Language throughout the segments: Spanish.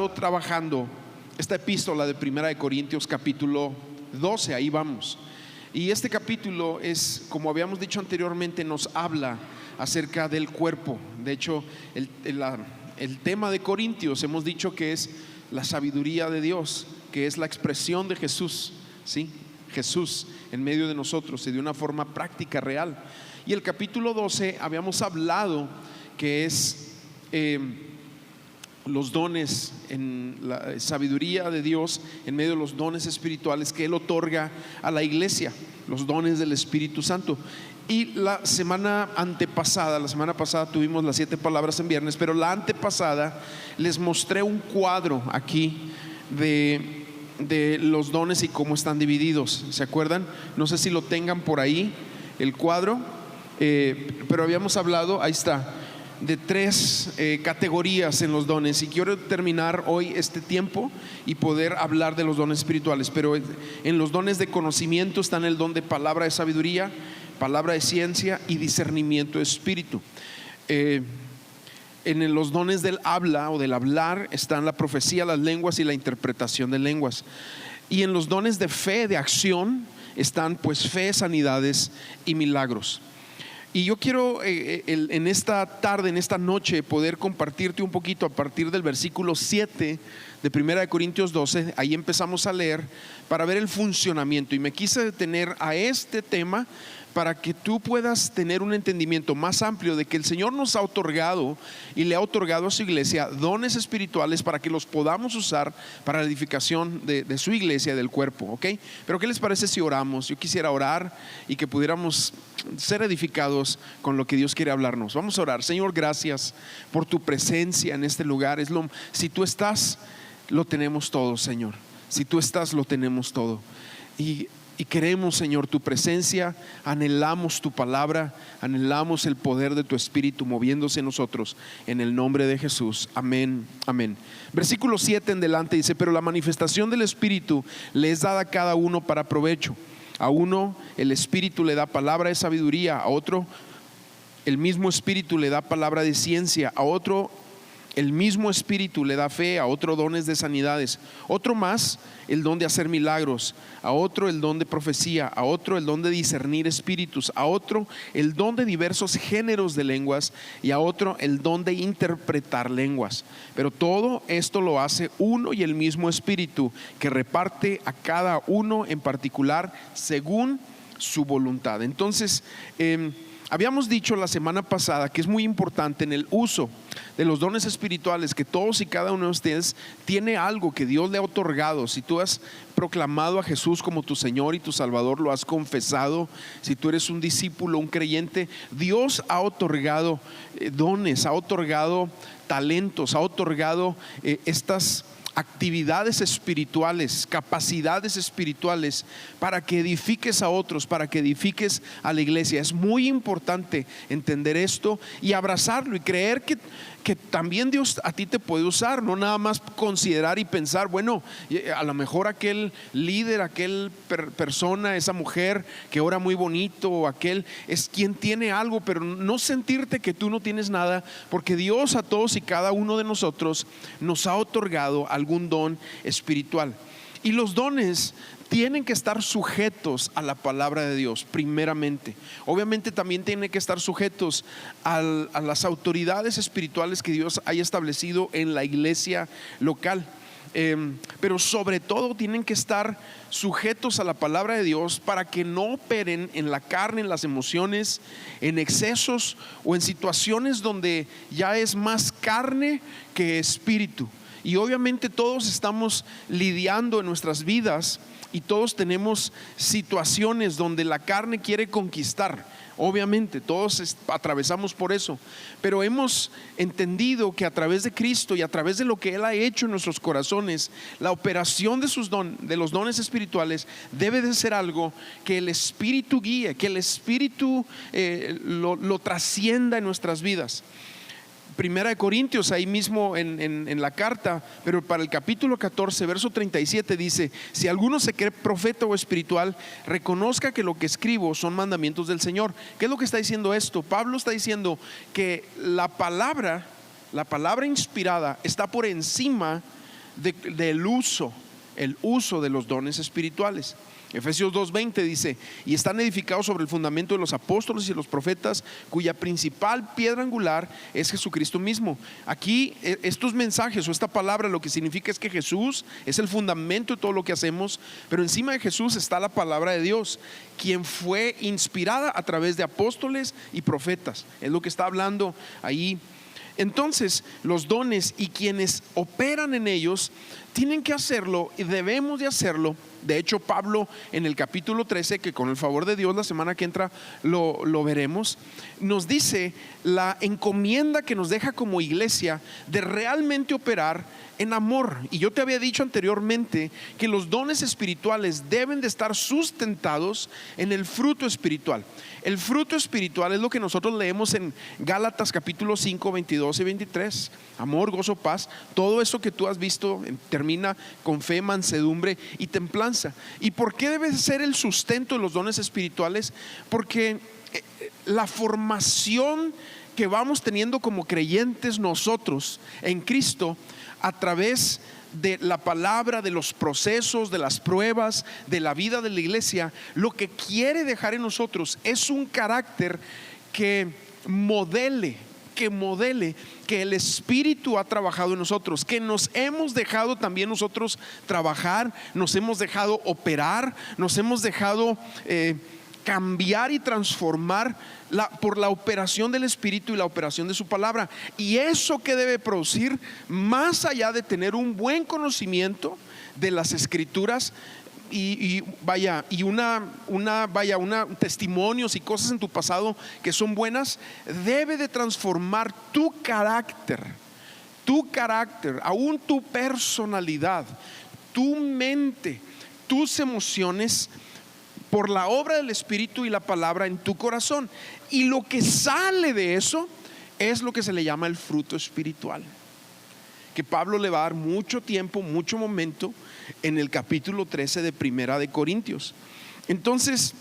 estado trabajando esta epístola de Primera de Corintios capítulo 12, ahí vamos. Y este capítulo es, como habíamos dicho anteriormente, nos habla acerca del cuerpo. De hecho, el tema de Corintios hemos dicho que es la sabiduría de Dios, que es la expresión de Jesús, ¿sí? Jesús en medio de nosotros y de una forma práctica, real. Y el capítulo 12 habíamos hablado que es los dones, en la sabiduría de Dios en medio de los dones espirituales que Él otorga a la iglesia, los dones del Espíritu Santo. Y la semana pasada tuvimos las 7 palabras en viernes, pero la antepasada les mostré un cuadro aquí de los dones y cómo están divididos. ¿Se acuerdan? No sé si lo tengan por ahí el cuadro, pero habíamos hablado, ahí está, de 3 categorías en los dones, y quiero terminar hoy este tiempo y poder hablar de los dones espirituales. Pero en los dones de conocimiento están el don de palabra de sabiduría, palabra de ciencia y discernimiento de espíritu. En los dones del habla o del hablar están la profecía, las lenguas y la interpretación de lenguas. Y en los dones de fe, de acción, están pues fe, sanidades y milagros. Y yo quiero en esta tarde, en esta noche, poder compartirte un poquito a partir del versículo 7 de 1 Corintios 12. Ahí empezamos a leer para ver el funcionamiento, y me quise detener a este tema para que tú puedas tener un entendimiento más amplio de que el Señor nos ha otorgado y le ha otorgado a su iglesia dones espirituales para que los podamos usar para la edificación de su iglesia, del cuerpo, ¿ok? Pero ¿qué les parece si oramos? Yo quisiera orar y que pudiéramos ser edificados con lo que Dios quiere hablarnos. Vamos a orar. Señor, gracias por tu presencia en este lugar. Si tú estás, lo tenemos todo, Señor. Si tú estás, lo tenemos todo. Y queremos, Señor, tu presencia, anhelamos tu palabra, anhelamos el poder de tu Espíritu moviéndose en nosotros, en el nombre de Jesús. Amén, amén. Versículo 7 en delante dice: pero la manifestación del Espíritu le es dada a cada uno para provecho. A uno el Espíritu le da palabra de sabiduría, a otro el mismo Espíritu le da palabra de ciencia, a otro el mismo Espíritu le da fe, a otro dones de sanidades, otro más el don de hacer milagros, a otro el don de profecía, a otro el don de discernir espíritus, a otro el don de diversos géneros de lenguas, y a otro el don de interpretar lenguas. Pero todo esto lo hace uno y el mismo Espíritu, que reparte a cada uno en particular según su voluntad. Entonces, habíamos dicho la semana pasada que es muy importante en el uso de los dones espirituales que todos y cada uno de ustedes tiene algo que Dios le ha otorgado. Si tú has proclamado a Jesús como tu Señor y tu Salvador, lo has confesado, si tú eres un discípulo, un creyente, Dios ha otorgado dones, ha otorgado talentos, ha otorgado estas actividades espirituales, capacidades espirituales para que edifiques a otros, para que edifiques a la iglesia. Es muy importante entender esto y abrazarlo y creer que también Dios a ti te puede usar, no nada más considerar y pensar, bueno, a lo mejor aquel líder, aquel persona, esa mujer que ora muy bonito, o aquel es quien tiene algo, pero no sentirte que tú no tienes nada, porque Dios a todos y cada uno de nosotros nos ha otorgado algún don espiritual. Y los dones tienen que estar sujetos a la palabra de Dios primeramente. Obviamente también tienen que estar sujetos a las autoridades espirituales que Dios haya establecido en la iglesia local. Pero sobre todo tienen que estar sujetos a la palabra de Dios para que no operen en la carne, en las emociones, en excesos o en situaciones donde ya es más carne que espíritu. Y obviamente todos estamos lidiando en nuestras vidas y todos tenemos situaciones donde la carne quiere conquistar. Obviamente todos atravesamos por eso, pero hemos entendido que a través de Cristo y a través de lo que Él ha hecho en nuestros corazones, la operación de los dones espirituales debe de ser algo que el Espíritu guíe, que el Espíritu lo trascienda en nuestras vidas. Primera de Corintios, ahí mismo en la carta, pero para el capítulo 14, verso 37 dice: si alguno se cree profeta o espiritual, reconozca que lo que escribo son mandamientos del Señor. ¿Qué es lo que está diciendo esto? Pablo está diciendo que la palabra inspirada está por encima del uso, el uso de los dones espirituales. Efesios 2:20 dice: y están edificados sobre el fundamento de los apóstoles y los profetas, cuya principal piedra angular es Jesucristo mismo. Aquí estos mensajes o esta palabra lo que significa es que Jesús es el fundamento de todo lo que hacemos, pero encima de Jesús está la palabra de Dios, quien fue inspirada a través de apóstoles y profetas. Es lo que está hablando ahí. Entonces los dones y quienes operan en ellos tienen que hacerlo y debemos de hacerlo. De hecho, Pablo en el capítulo 13, que con el favor de Dios la semana que entra lo veremos, nos dice la encomienda que nos deja como iglesia de realmente operar en amor. Y yo te había dicho anteriormente que los dones espirituales deben de estar sustentados en el fruto espiritual. El fruto espiritual es lo que nosotros leemos en Gálatas capítulo 5, 22 y 23. Amor, gozo, paz, todo eso que tú has visto termina con fe, mansedumbre y templanza. ¿Y por qué debe ser el sustento de los dones espirituales? Porque la formación que vamos teniendo como creyentes nosotros en Cristo, a través de la palabra, de los procesos, de las pruebas, de la vida de la iglesia, lo que quiere dejar en nosotros es un carácter que modele que el Espíritu ha trabajado en nosotros, que nos hemos dejado también nosotros trabajar, nos hemos dejado operar, nos hemos dejado cambiar y transformar por la operación del Espíritu y la operación de su palabra. Y eso que debe producir, más allá de tener un buen conocimiento de las Escrituras y testimonios y cosas en tu pasado que son buenas, debe de transformar tu carácter, aún tu personalidad, tu mente, tus emociones, por la obra del Espíritu y la palabra en tu corazón. Y lo que sale de eso es lo que se le llama el fruto espiritual, que Pablo le va a dar mucho tiempo, mucho momento en el capítulo 13 de Primera de Corintios. Entonces,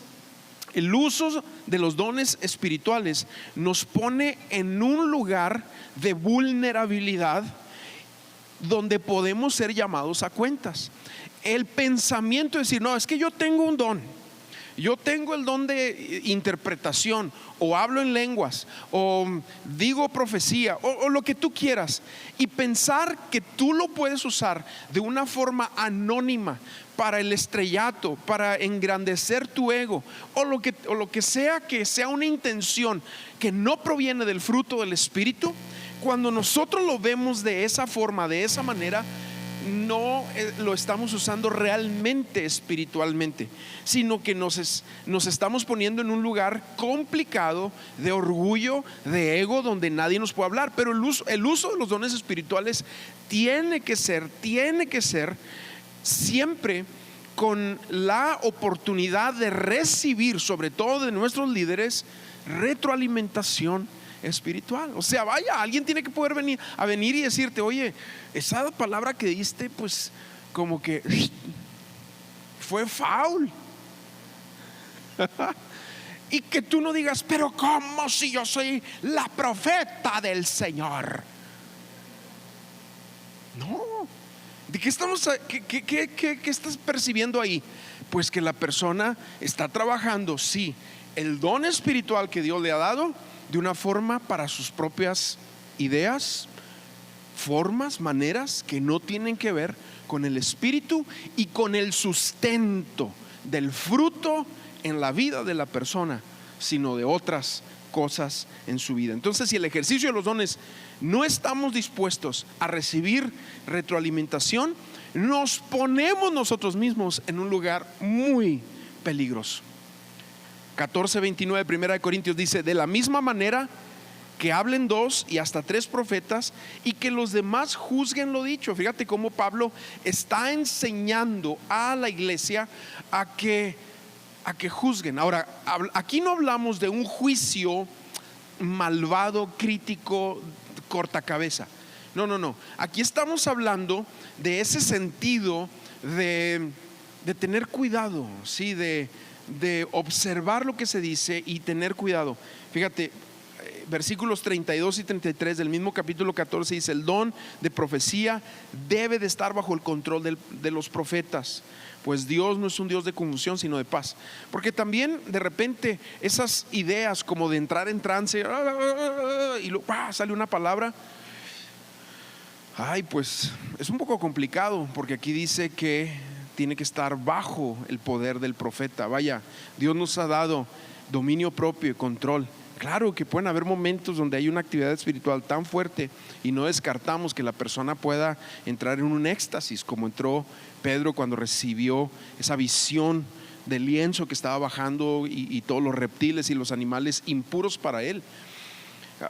el uso de los dones espirituales nos pone en un lugar de vulnerabilidad donde podemos ser llamados a cuentas. El pensamiento de decir: no, es que yo tengo un don, yo tengo el don de interpretación, o hablo en lenguas, o digo profecía, o lo que tú quieras, y pensar que tú lo puedes usar de una forma anónima para el estrellato, para engrandecer tu ego, o lo que sea una intención que no proviene del fruto del Espíritu. Cuando nosotros lo vemos de esa forma, de esa manera, no lo estamos usando realmente espiritualmente, sino que nos estamos poniendo en un lugar complicado de orgullo, de ego, donde nadie nos puede hablar. Pero el uso de los dones espirituales tiene que ser siempre con la oportunidad de recibir, sobre todo de nuestros líderes, retroalimentación espiritual. O sea, alguien tiene que poder venir y decirte: oye, esa palabra que diste, pues como que fue foul. Y que tú no digas: pero ¿cómo si yo soy la profeta del Señor? No. ¿De qué estamos? ¿Qué estás percibiendo ahí? Pues que la persona está trabajando, sí, el don espiritual que Dios le ha dado, de una forma para sus propias ideas, formas, maneras que no tienen que ver con el Espíritu y con el sustento del fruto en la vida de la persona, sino de otras cosas en su vida. Entonces, si el ejercicio de los dones no estamos dispuestos a recibir retroalimentación, nos ponemos nosotros mismos en un lugar muy peligroso. 14:29 de 1 de Corintios dice: de la misma manera que hablen 2 y hasta 3 profetas, y que los demás juzguen lo dicho. Fíjate cómo Pablo está enseñando a la iglesia a que juzguen. Ahora, aquí no hablamos de un juicio malvado, crítico, cortacabeza. No. Aquí estamos hablando de ese sentido de tener cuidado, ¿sí? De observar lo que se dice y tener cuidado. Fíjate, versículos 32 y 33 del mismo capítulo 14 dice: el don de profecía debe de estar bajo el control de los profetas, pues Dios no es un Dios de confusión sino de paz. Porque también de repente esas ideas como de entrar en trance y luego sale una palabra, pues es un poco complicado, porque aquí dice que tiene que estar bajo el poder del profeta. Vaya, Dios nos ha dado dominio propio y control. Claro que pueden haber momentos donde hay una actividad espiritual tan fuerte y no descartamos que la persona pueda entrar en un éxtasis, como entró Pedro cuando recibió esa visión del lienzo que estaba bajando y todos los reptiles y los animales impuros para él.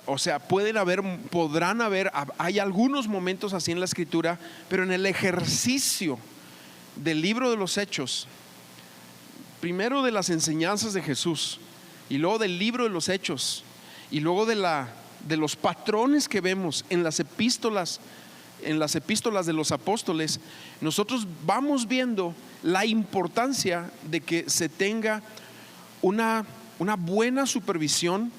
O sea, podrán haber, hay algunos momentos así en la Escritura, pero en el ejercicio del libro de los Hechos, primero de las enseñanzas de Jesús y luego del libro de los Hechos y luego de los patrones que vemos en las epístolas de los apóstoles, nosotros vamos viendo la importancia de que se tenga una buena supervisión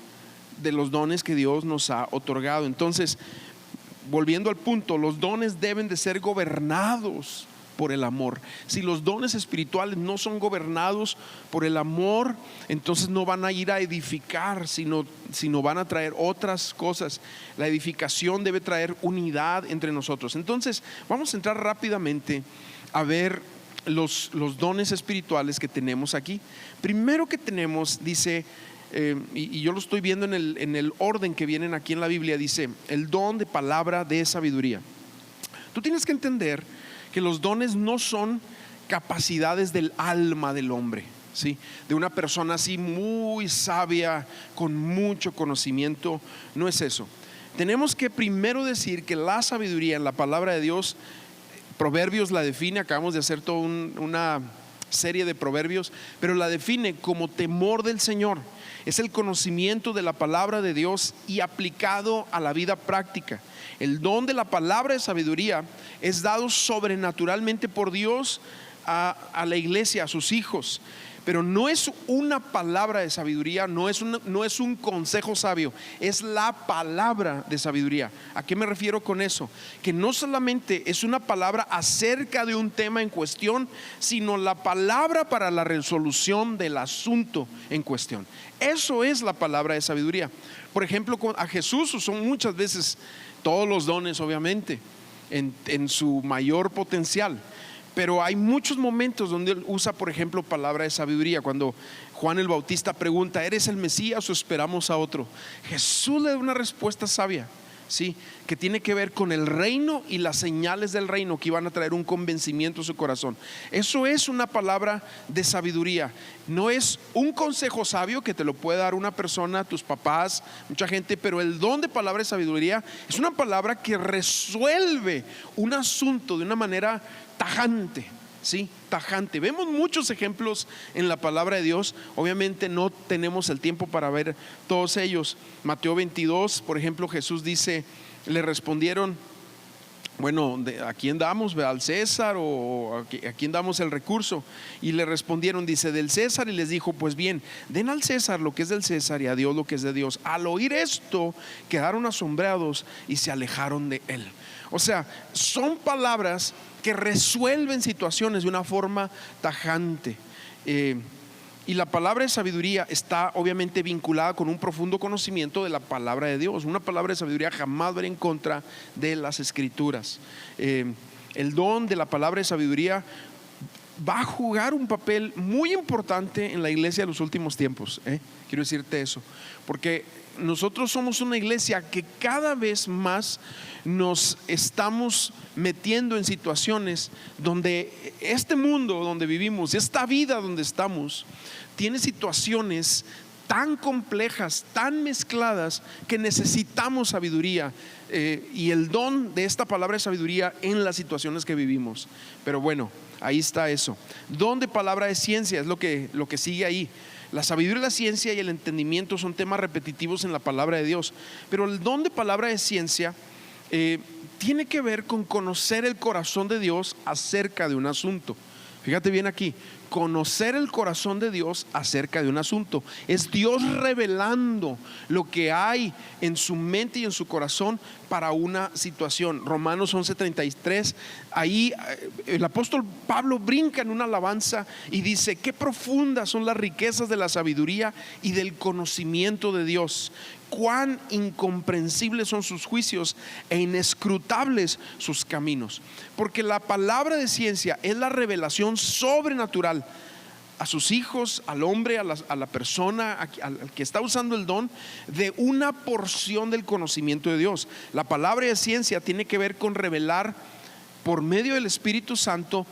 de los dones que Dios nos ha otorgado. Entonces, volviendo al punto, los dones deben de ser gobernados por el amor. Si los dones espirituales no son gobernados por el amor, entonces no van a ir a edificar, sino van a traer otras cosas. La edificación debe traer unidad entre nosotros. Entonces vamos a entrar rápidamente a ver los dones espirituales que tenemos aquí. Primero que tenemos, dice, y yo lo estoy viendo en el orden que vienen aquí en la Biblia, dice el don de palabra de sabiduría. Tú tienes que entender que los dones no son capacidades del alma del hombre, ¿sí? De una persona así muy sabia, con mucho conocimiento. No es eso. Tenemos que primero decir que la sabiduría en la palabra de Dios, Proverbios la define, acabamos de hacer toda una serie de proverbios, pero la define como temor del Señor. Es el conocimiento de la palabra de Dios y aplicado a la vida práctica. El don de la palabra de sabiduría es dado sobrenaturalmente por Dios a la iglesia, a sus hijos. Pero no es una palabra de sabiduría, no es un consejo sabio, es la palabra de sabiduría. ¿A qué me refiero con eso? Que no solamente es una palabra acerca de un tema en cuestión, sino la palabra para la resolución del asunto en cuestión. Eso es la palabra de sabiduría. Por ejemplo, a Jesús son muchas veces todos los dones, obviamente, en su mayor potencial. Pero hay muchos momentos donde él usa, por ejemplo, palabra de sabiduría. Cuando Juan el Bautista pregunta: ¿eres el Mesías o esperamos a otro? Jesús le da una respuesta sabia, ¿sí? Que tiene que ver con el reino y las señales del reino que iban a traer un convencimiento a su corazón. Eso es una palabra de sabiduría. No es un consejo sabio que te lo puede dar una persona, tus papás, mucha gente, pero el don de palabra de sabiduría es una palabra que resuelve un asunto de una manera tajante, ¿sí? Tajante. Vemos muchos ejemplos en la palabra de Dios. Obviamente no tenemos el tiempo para ver todos ellos. Mateo 22, por ejemplo, Jesús dice, le respondieron: bueno, ¿a quién damos? ¿Al César o a quién damos el recurso? Y le respondieron, dice, del César. Y les dijo: pues bien, den al César lo que es del César y a Dios lo que es de Dios. Al oír esto, quedaron asombrados y se alejaron de él. O sea, son palabras que resuelven situaciones de una forma tajante. Y la palabra de sabiduría está obviamente vinculada con un profundo conocimiento de la palabra de Dios. Una palabra de sabiduría jamás va en contra de las Escrituras. El don de la palabra de sabiduría va a jugar un papel muy importante en la iglesia de los últimos tiempos. Quiero decirte eso, porque nosotros somos una iglesia que cada vez más nos estamos metiendo en situaciones donde este mundo donde vivimos, esta vida donde estamos, tiene situaciones tan complejas, tan mezcladas, que necesitamos sabiduría y el don de esta palabra de sabiduría en las situaciones que vivimos. Pero bueno, ahí está eso. Don de palabra de ciencia es lo que sigue ahí. La sabiduría, la ciencia y el entendimiento son temas repetitivos en la palabra de Dios, pero el don de palabra de ciencia tiene que ver con conocer el corazón de Dios acerca de un asunto. Fíjate bien aquí, conocer el corazón de Dios acerca de un asunto. Es Dios revelando lo que hay en su mente y en su corazón para una situación. Romanos 11:33, ahí el apóstol Pablo brinca en una alabanza y dice: qué profundas son las riquezas de la sabiduría y del conocimiento de Dios, cuán incomprensibles son sus juicios e inescrutables sus caminos. Porque la palabra de ciencia es la revelación sobrenatural a sus hijos, al hombre, a la persona, al que está usando el don, de una porción del conocimiento de Dios. La palabra de ciencia tiene que ver con revelar por medio del Espíritu Santo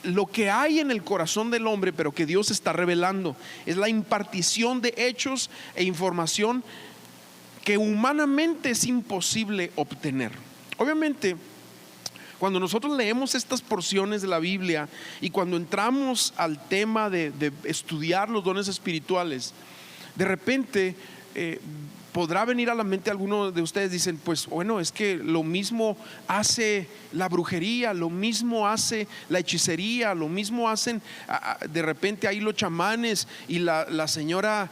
lo que hay en el corazón del hombre, pero que Dios está revelando. Es la impartición de hechos e información que humanamente es imposible obtener. Obviamente, cuando nosotros leemos estas porciones de la Biblia y cuando entramos al tema de estudiar los dones espirituales, de repente podrá venir a la mente, algunos de ustedes dicen: pues bueno, es que lo mismo hace la brujería, lo mismo hace la hechicería, lo mismo hacen de repente ahí los chamanes y la señora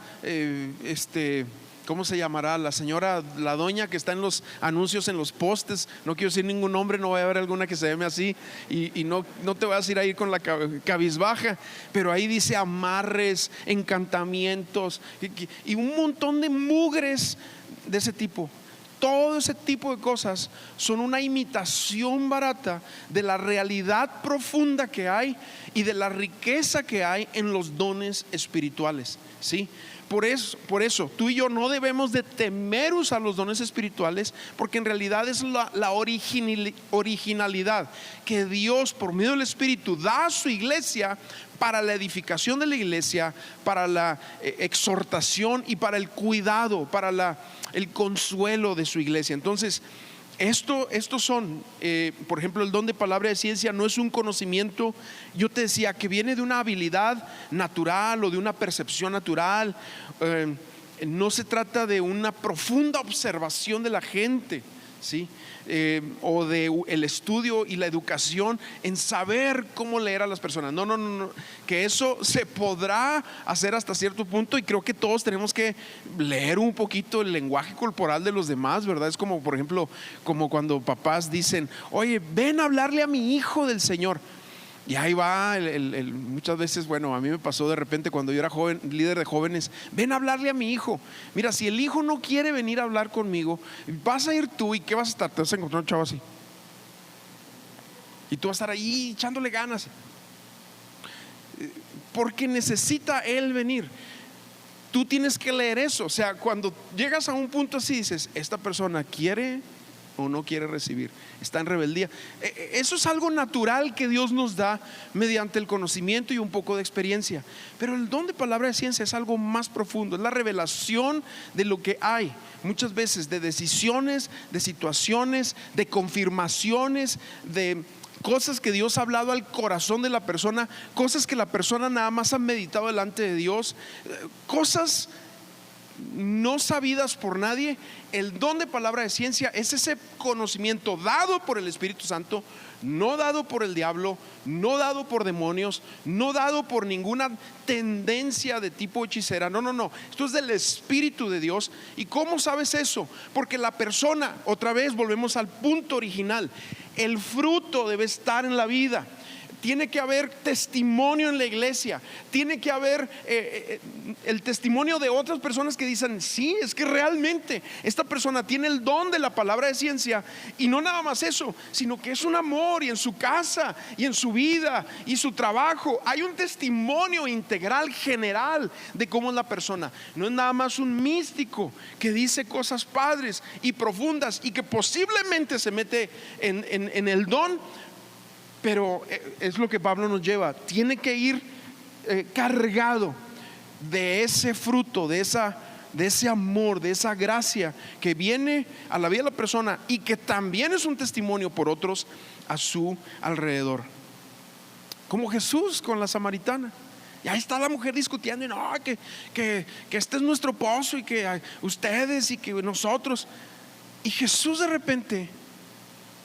¿cómo se llamará? La señora, la doña que está en los anuncios en los postes. No quiero decir ningún nombre, no vaya a haber alguna que se llame así y no te vas a ir ahí con la cabizbaja, pero ahí dice amarres, encantamientos y un montón de mugres de ese tipo. Todo ese tipo de cosas son una imitación barata de la realidad profunda que hay y de la riqueza que hay en los dones espirituales, ¿sí? Por eso tú y yo no debemos de temer usar los dones espirituales, porque en realidad es la originalidad que Dios por medio del Espíritu da a su iglesia para la edificación de la iglesia, para la exhortación y para el cuidado, para el consuelo de su iglesia. Entonces, estos son, por ejemplo, el don de palabra de ciencia no es un conocimiento, yo te decía, que viene de una habilidad natural o de una percepción natural. No se trata de una profunda observación de la gente, ¿sí? O de el estudio y la educación en saber cómo leer a las personas. No, que eso se podrá hacer hasta cierto punto, y creo que todos tenemos que leer un poquito el lenguaje corporal de los demás, ¿verdad? Es como, por ejemplo, como cuando papás dicen: oye, ven a hablarle a mi hijo del Señor. Y ahí va muchas veces, bueno, a mí me pasó de repente cuando yo era joven, líder de jóvenes: ven a hablarle a mi hijo. Mira, si el hijo no quiere venir a hablar conmigo, vas a ir tú, y ¿qué vas a estar? Te vas a encontrar un chavo así, y tú vas a estar ahí echándole ganas, porque necesita él venir. Tú tienes que leer eso. O sea, cuando llegas a un punto así, dices: esta persona quiere o no quiere recibir, está en rebeldía. Eso es algo natural que Dios nos da mediante el conocimiento y un poco de experiencia. Pero el don de palabra de ciencia es algo más profundo, es la revelación de lo que hay, muchas veces de decisiones, de situaciones, de confirmaciones, de cosas que Dios ha hablado al corazón de la persona, cosas que la persona nada más ha meditado delante de Dios, cosas no sabidas por nadie. El don de palabra de ciencia es ese conocimiento dado por el Espíritu Santo, no dado por el diablo, no dado por demonios, no dado por ninguna tendencia de tipo hechicera. No, esto es del Espíritu de Dios. ¿Y cómo sabes eso? Porque la persona, otra vez volvemos al punto original, el fruto debe estar en la vida. Tiene que haber testimonio en la iglesia, tiene que haber el testimonio de otras personas que dicen: sí, es que realmente esta persona tiene el don de la palabra de ciencia. Y no nada más eso, sino que es un amor, y en su casa y en su vida y su trabajo hay un testimonio integral, general, de cómo es la persona. No es nada más un místico que dice cosas padres y profundas y que posiblemente se mete en el don. Pero es lo que Pablo nos lleva. Tiene que ir cargado de ese fruto, de ese amor, de esa gracia que viene a la vida de la persona y que también es un testimonio por otros a su alrededor. Como Jesús con la samaritana. Y ahí está la mujer discutiendo: y no, que este es nuestro pozo, y que ustedes y que nosotros. Y Jesús de repente,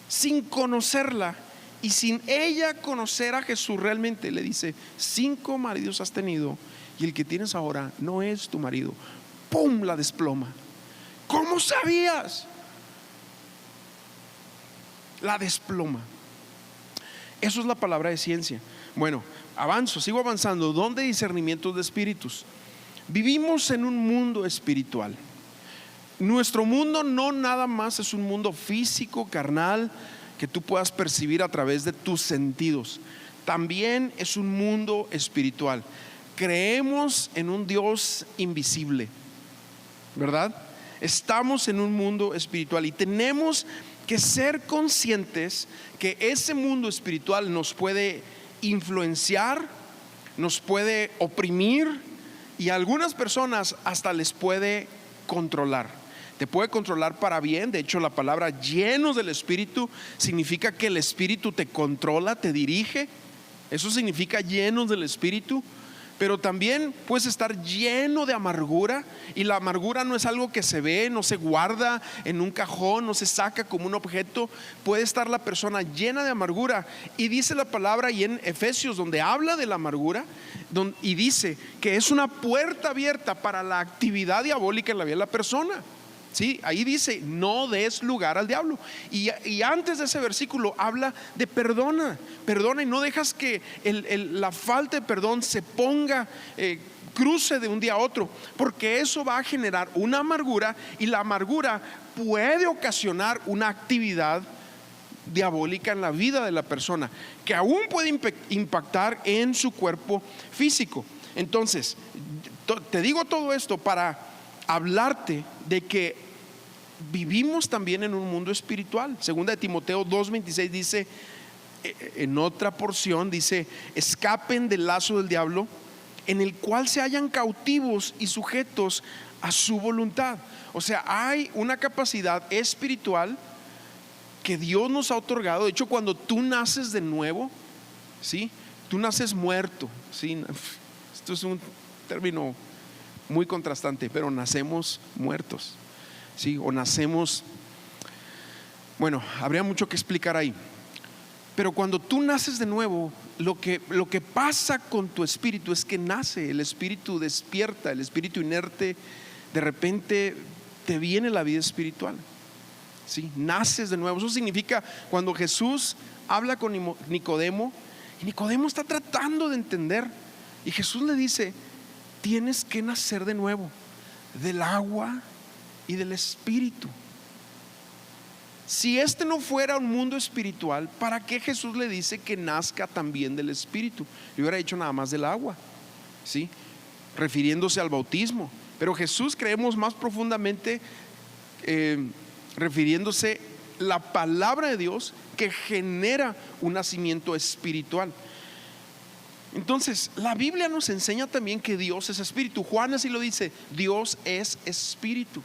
sin conocerla, y sin ella conocer a Jesús realmente, le dice: 5 maridos has tenido y el que tienes ahora no es tu marido. ¡Pum! La desploma. ¿Cómo sabías? La desploma. Eso es la palabra de ciencia. Bueno, sigo avanzando. ¿Dónde hay discernimientos de espíritus? Vivimos en un mundo espiritual. Nuestro mundo no nada más es un mundo físico, carnal, que tú puedas percibir a través de tus sentidos. También es un mundo espiritual. Creemos en un Dios invisible, ¿verdad? Estamos en un mundo espiritual y tenemos que ser conscientes que ese mundo espiritual nos puede influenciar, nos puede oprimir y a algunas personas hasta les puede controlar. Te puede controlar para bien. De hecho, la palabra llenos del Espíritu significa que el Espíritu te controla, te dirige. Eso significa llenos del Espíritu. Pero también puedes estar lleno de amargura, y la amargura no es algo que se ve, no se guarda en un cajón, no se saca como un objeto. Puede estar la persona llena de amargura, y dice la palabra, y en Efesios donde habla de la amargura, y dice que es una puerta abierta para la actividad diabólica en la vida de la persona. ¿Sí? Ahí dice: no des lugar al diablo. Y antes de ese versículo habla de perdona y no dejas que la falta de perdón se ponga, cruce de un día a otro, porque eso va a generar una amargura, y la amargura puede ocasionar una actividad diabólica en la vida de la persona, que aún puede impactar en su cuerpo físico. Entonces, te digo todo esto para hablarte de que vivimos también en un mundo espiritual. Segunda de Timoteo 2:26 dice, en otra porción dice: escapen del lazo del diablo, en el cual se hallan cautivos y sujetos a su voluntad. O sea, hay una capacidad espiritual que Dios nos ha otorgado. De hecho, cuando tú naces de nuevo, ¿sí? Tú naces muerto, ¿sí? Esto es un término muy contrastante, pero nacemos muertos, ¿sí? O nacemos, bueno, habría mucho que explicar ahí. Pero cuando tú naces de nuevo, lo que pasa con tu espíritu es que nace, el espíritu despierta, el espíritu inerte, de repente te viene la vida espiritual, ¿sí? Naces de nuevo. Eso significa cuando Jesús habla con Nicodemo, y Nicodemo está tratando de entender, y Jesús le dice: tienes que nacer de nuevo, del agua y del espíritu. Si este no fuera un mundo espiritual, ¿para qué Jesús le dice que nazca también del espíritu? Le hubiera dicho nada más del agua, ¿sí? Refiriéndose al bautismo. Pero Jesús, creemos más profundamente, refiriéndose la palabra de Dios que genera un nacimiento espiritual. Entonces, la Biblia nos enseña también que Dios es espíritu. Juan así lo dice: Dios es espíritu.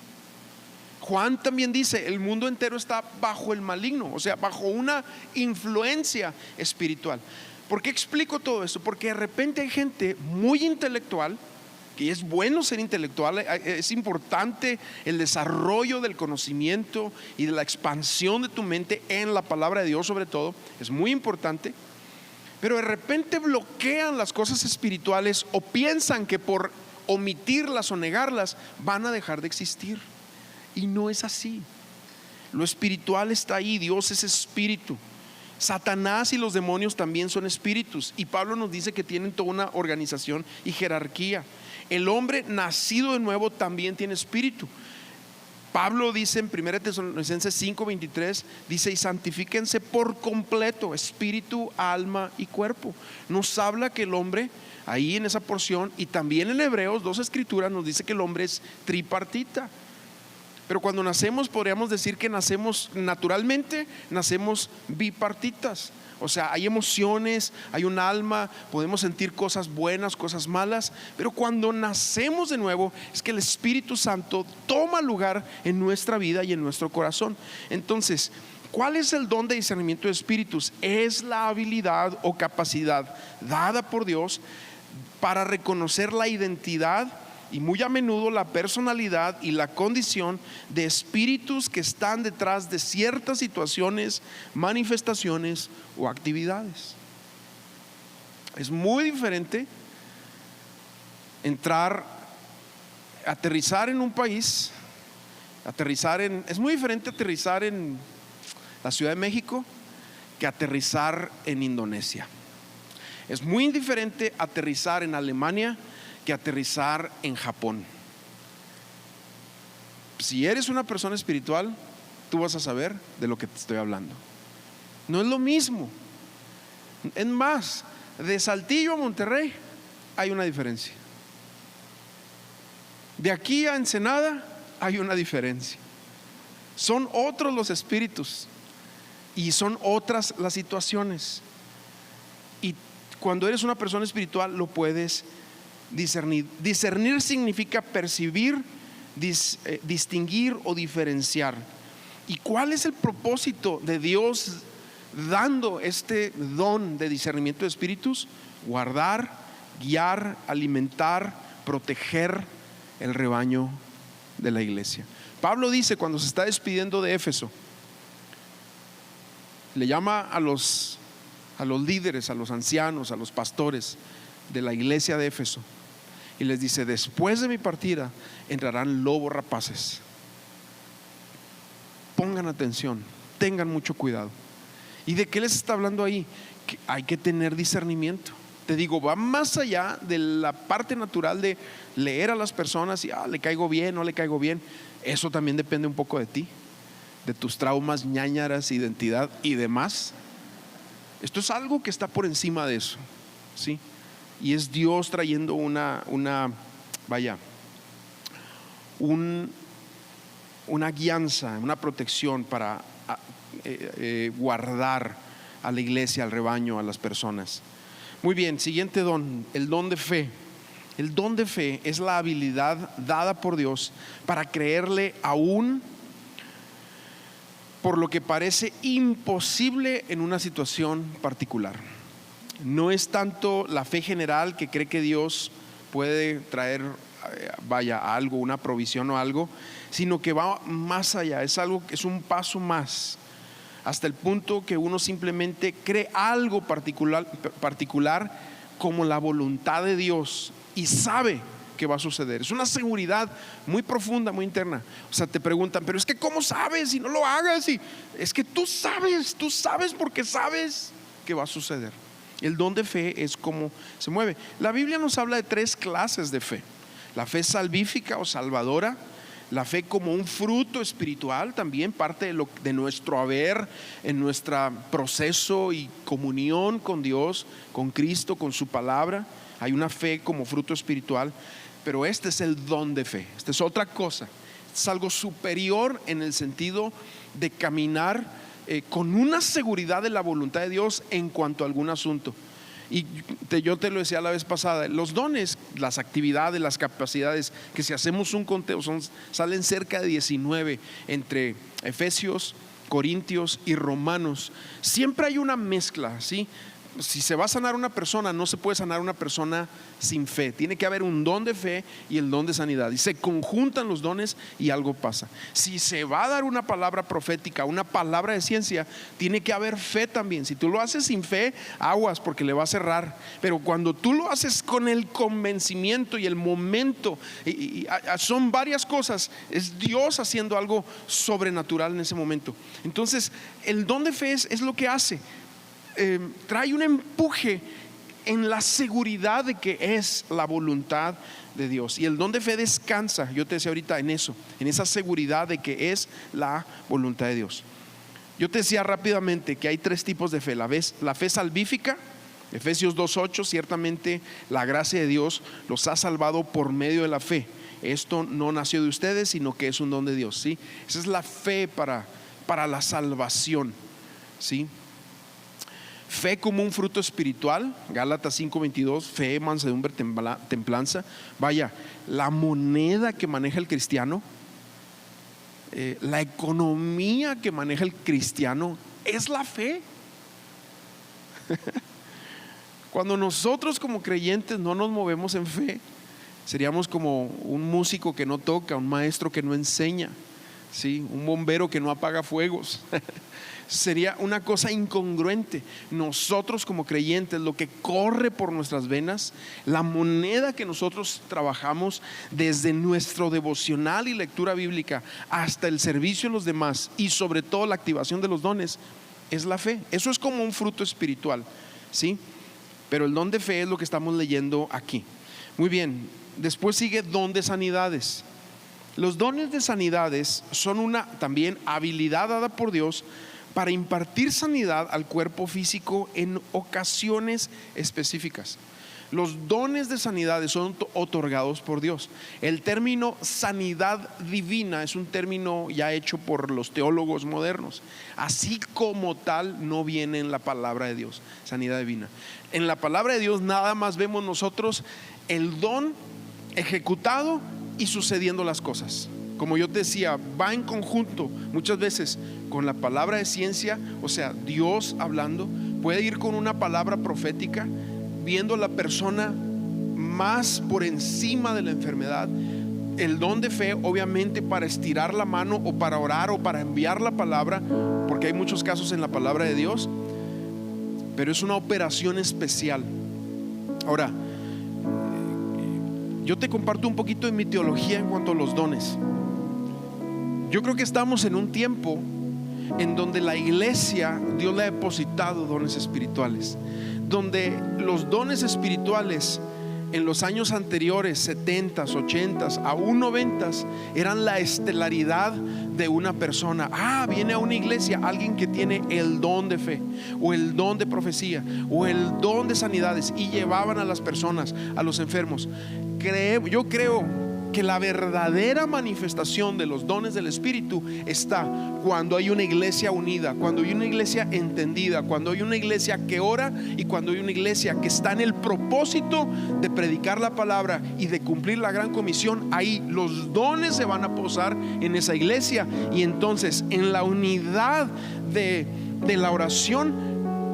Juan también dice: el mundo entero está bajo el maligno, o sea, bajo una influencia espiritual. ¿Por qué explico todo esto? Porque de repente hay gente muy intelectual, que es bueno ser intelectual, es importante el desarrollo del conocimiento y de la expansión de tu mente en la palabra de Dios, sobre todo, es muy importante. Pero de repente bloquean las cosas espirituales, o piensan que por omitirlas o negarlas van a dejar de existir. Y no es así. Lo espiritual está ahí. Dios es espíritu. Satanás y los demonios también son espíritus, y Pablo nos dice que tienen toda una organización y jerarquía. El hombre nacido de nuevo también tiene espíritu. Pablo dice en 1 Tesalonicenses 5:23, dice: y santifíquense por completo, espíritu, alma y cuerpo. Nos habla que el hombre, ahí en esa porción, y también en Hebreos, 2 escrituras, nos dice que el hombre es tripartita. Pero cuando nacemos, podríamos decir que nacemos naturalmente, nacemos bipartitas. O sea, hay emociones, hay un alma, podemos sentir cosas buenas, cosas malas. Pero cuando nacemos de nuevo, es que el Espíritu Santo toma lugar en nuestra vida y en nuestro corazón. Entonces, ¿cuál es el don de discernimiento de espíritus? Es la habilidad o capacidad dada por Dios para reconocer la identidad y muy a menudo la personalidad y la condición de espíritus que están detrás de ciertas situaciones, manifestaciones o actividades. Es muy diferente aterrizar en un país, es muy diferente aterrizar en la Ciudad de México que aterrizar en Indonesia. Es muy diferente aterrizar en Alemania que aterrizar en Japón. Si eres una persona espiritual, tú vas a saber de lo que te estoy hablando. No es lo mismo. Es más, de Saltillo a Monterrey hay una diferencia. De aquí a Ensenada hay una diferencia. Son otros los espíritus y son otras las situaciones. Y cuando eres una persona espiritual lo puedes discernir. Discernir significa percibir, distinguir o diferenciar. ¿Y cuál es el propósito de Dios dando este don de discernimiento de espíritus? Guardar, guiar, alimentar, proteger el rebaño de la iglesia. Pablo dice, cuando se está despidiendo de Éfeso, le llama a los líderes, a los ancianos, a los pastores de la iglesia de Éfeso, y les dice: después de mi partida entrarán lobos rapaces. Pongan atención, tengan mucho cuidado. ¿Y de qué les está hablando ahí? Que hay que tener discernimiento. Te digo, va más allá de la parte natural de leer a las personas y le caigo bien, no le caigo bien. Eso también depende un poco de ti, de tus traumas, ñáñaras, identidad y demás. Esto es algo que está por encima de eso, ¿sí? Y es Dios trayendo una guianza, una protección para guardar a la iglesia, al rebaño, a las personas. Muy bien, siguiente don, el don de fe. El don de fe es la habilidad dada por Dios para creerle aún por lo que parece imposible en una situación particular. No es tanto la fe general que cree que Dios puede traer algo, una provisión o algo, sino que va más allá. Es algo que es un paso más, hasta el punto que uno simplemente cree algo particular como la voluntad de Dios y sabe que va a suceder. Es una seguridad muy profunda, muy interna. O sea, te preguntan, pero es que ¿cómo sabes si no lo hagas? Y es que tú sabes porque sabes que va a suceder. El don de fe es como se mueve. La Biblia nos habla de 3 clases de fe: la fe salvífica o salvadora, la fe como un fruto espiritual, también parte de nuestro haber en nuestro proceso y comunión con Dios, con Cristo, con su palabra. Hay una fe como fruto espiritual, pero este es el don de fe. Esta es otra cosa, es algo superior en el sentido de caminar con una seguridad de la voluntad de Dios en cuanto a algún asunto. Y yo te lo decía la vez pasada, los dones, las actividades, las capacidades, que si hacemos un conteo salen cerca de 19 entre Efesios, Corintios y Romanos. Siempre hay una mezcla, ¿sí? Si se va a sanar una persona, no se puede sanar una persona sin fe. Tiene que haber un don de fe y el don de sanidad, y se conjuntan los dones y algo pasa. Si se va a dar una palabra profética, una palabra de ciencia, tiene que haber fe también. Si tú lo haces sin fe, aguas, porque le va a cerrar. Pero cuando tú lo haces con el convencimiento y el momento, son varias cosas. Es Dios haciendo algo sobrenatural en ese momento. Entonces el don de fe es lo que hace. Trae un empuje en la seguridad de que es la voluntad de Dios. Y el don de fe descansa, yo te decía ahorita, en eso, en esa seguridad de que es la voluntad de Dios. Yo te decía rápidamente que hay 3 tipos de fe. La fe salvífica, Efesios 2:8, ciertamente la gracia de Dios los ha salvado por medio de la fe. Esto no nació de ustedes, sino que es un don de Dios, ¿sí? Esa es la fe para la salvación, ¿sí? Fe como un fruto espiritual, Gálatas 5:22, fe, mansedumbre, templanza. La moneda que maneja el cristiano, la economía que maneja el cristiano es la fe. Cuando nosotros como creyentes no nos movemos en fe, Seríamos como un músico que no toca, un maestro que no enseña, ¿sí? Un bombero que no apaga fuegos. Sería una cosa incongruente. Nosotros como creyentes, lo que corre por nuestras venas, la moneda que nosotros trabajamos desde nuestro devocional y lectura bíblica hasta el servicio a los demás y sobre todo la activación de los dones, es la fe. Eso es como un fruto espiritual, ¿sí? Pero el don de fe es lo que estamos leyendo aquí. Muy bien, después sigue don de sanidades. Los dones de sanidades son una también habilidad dada por Dios para impartir sanidad al cuerpo físico en ocasiones específicas. Los dones de sanidades son otorgados por Dios. El término sanidad divina es un término ya hecho por los teólogos modernos. Así como tal no viene en la palabra de Dios, sanidad divina. En la palabra de Dios nada más vemos nosotros el don ejecutado y sucediendo las cosas. Como yo te decía, va en conjunto muchas veces con la palabra de ciencia, o sea, Dios hablando. Puede ir con una palabra profética, viendo a la persona más por encima de la enfermedad. El don de fe, obviamente, para estirar la mano o para orar o para enviar la palabra, porque hay muchos casos en la palabra de Dios, pero es una operación especial. Ahora, yo te comparto un poquito de mi teología en cuanto a los dones. Yo creo que estamos en un tiempo en donde la iglesia, Dios le ha depositado dones espirituales, donde los dones espirituales en los años anteriores, 70s, 80s, aún 90s, eran la estelaridad de una persona. Viene a una iglesia alguien que tiene el don de fe, o el don de profecía, o el don de sanidades, y llevaban a las personas, a los enfermos. Yo creo que la verdadera manifestación de los dones del Espíritu está cuando hay una iglesia unida, cuando hay una iglesia entendida, cuando hay una iglesia que ora y cuando hay una iglesia que está en el propósito de predicar la palabra y de cumplir la gran comisión. Ahí los dones se van a posar en esa iglesia, y entonces en la unidad de la oración,